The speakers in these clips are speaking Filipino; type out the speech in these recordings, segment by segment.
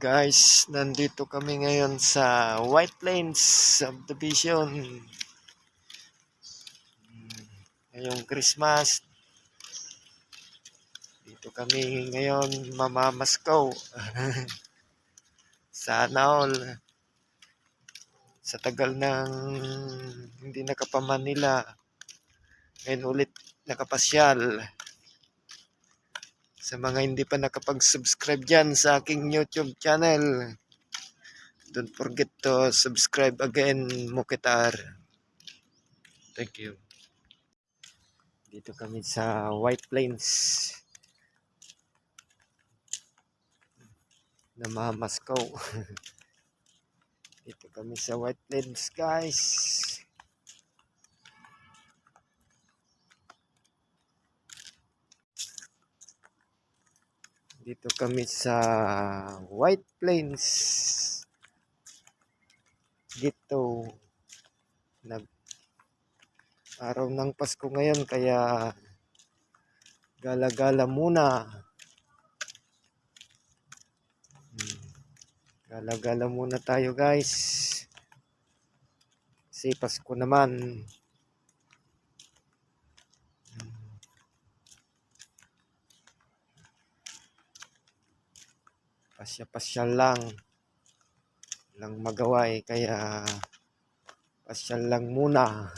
Guys, nandito kami ngayon sa White Plains Subdivision. Ngayong Christmas, dito kami ngayon mamamaskaw. Sana all. Sa tagal ng hindi nakapamanila, ngayon ulit nakapasyal. Sa mga hindi pa nakapag-subscribe dyan sa aking YouTube channel, don't forget to subscribe again, Mukitar. Thank you. Dito kami sa White Plains. Namamaskaw. Dito kami sa White Plains, guys. Dito kami sa White Plains. Dito nag araw ng Pasko ngayon kaya gala-gala muna. Gala-gala muna tayo, guys. Kasi Pasko naman. Pasya-pasyal lang. Lang magawa kaya pasyal lang muna.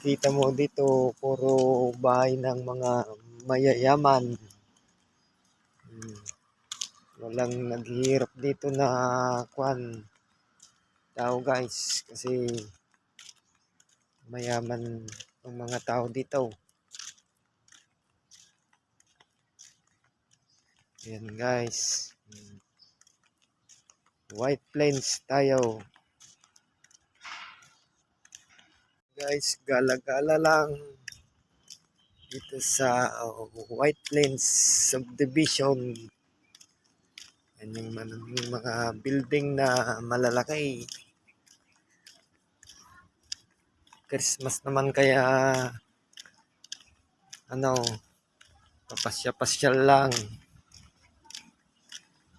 Kita mo dito, puro bahay ng mga mayayaman. Walang naghihirap dito na tao, guys, kasi mayaman ang mga tao dito. Ayan, guys. White Plains tayo. Guys, gala-gala lang dito sa White Plains Subdivision. Yan yung mga building na malalaki. Christmas naman kaya papasya-pasyal lang.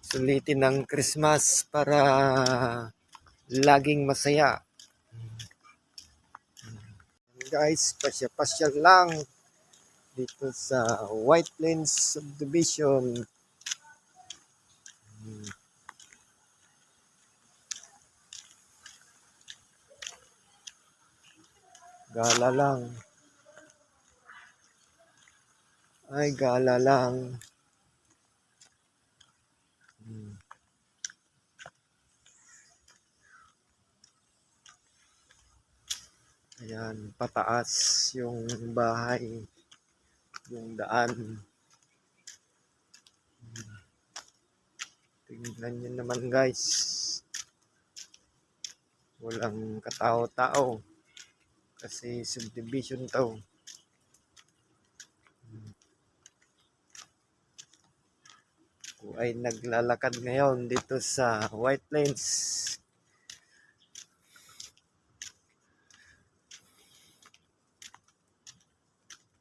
Sulitin ng Christmas para laging masaya. Guys, pasya-pasyal lang dito sa White Plains Subdivision. Gala lang. Ay, gala lang. Ayan, pataas yung bahay, yung daan. Tingnan nyo naman, guys. Walang katao-tao. Kasi subdivision to. Ako ay naglalakad ngayon dito sa White Plains.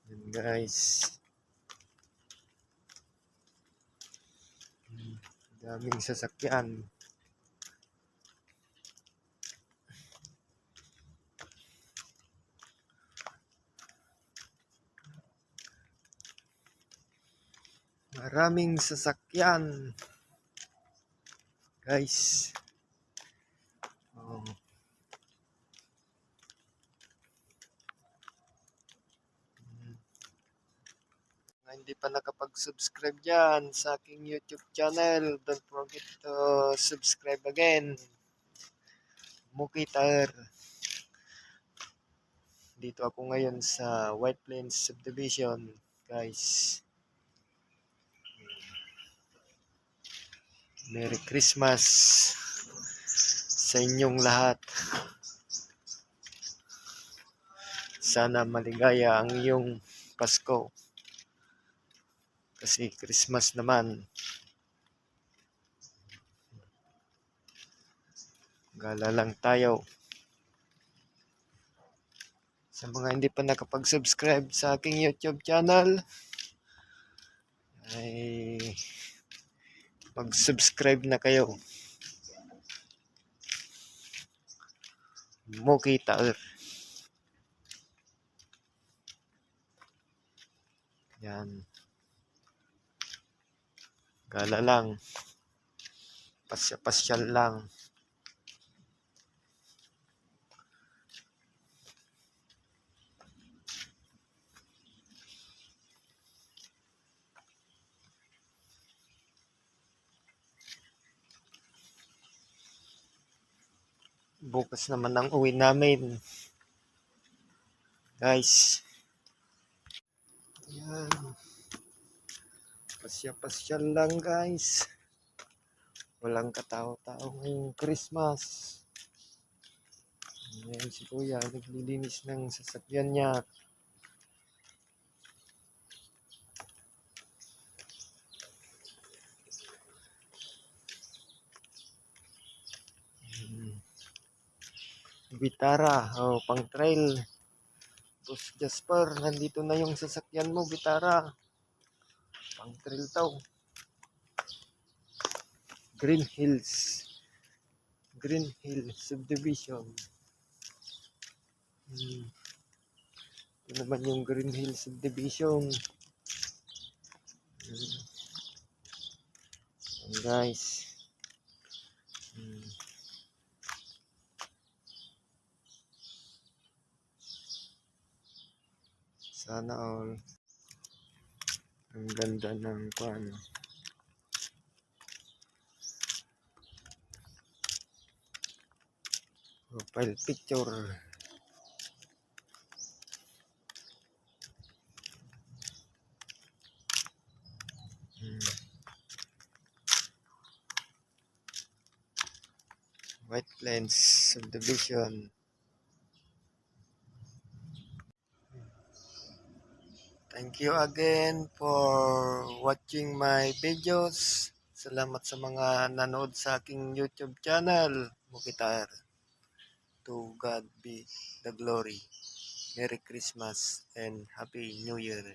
Yan, guys. Daming sasakyan. Maraming sasakyan. Guys. Hindi pa nakapag-subscribe dyan sa aking YouTube channel, don't forget to subscribe again. Mukitar. Dito ako ngayon sa White Plains Subdivision, guys. Merry Christmas sa inyong lahat. Sana maligaya ang iyong Pasko. Kasi Christmas naman. Gala lang tayo. Sa mga hindi pa nakapag-subscribe sa aking YouTube channel, ay mag-subscribe na kayo. Mokitar. Yan. Gala lang. Pasya-pasyal lang. Bukas naman ang uwi namin. Guys. Yan. Pasya-pasyal lang guys. Walang katao-tao ngayong Christmas. Ayan si Kuya, naglilinis ng sasakyan niya. Vitara, pang trail. Boss Jasper, nandito na yung sasakyan mo, Vitara. Pang trail to. Green Hills Subdivision. Ito naman yung Green Hills Subdivision. Ayan guys. Sana all. Ang ganda ng kuan. Profile picture. White Plains Subdivision. Thank you again for watching my videos. Salamat sa mga nanood sa aking YouTube channel, Mokitar. To God be the glory. Merry Christmas and Happy New Year.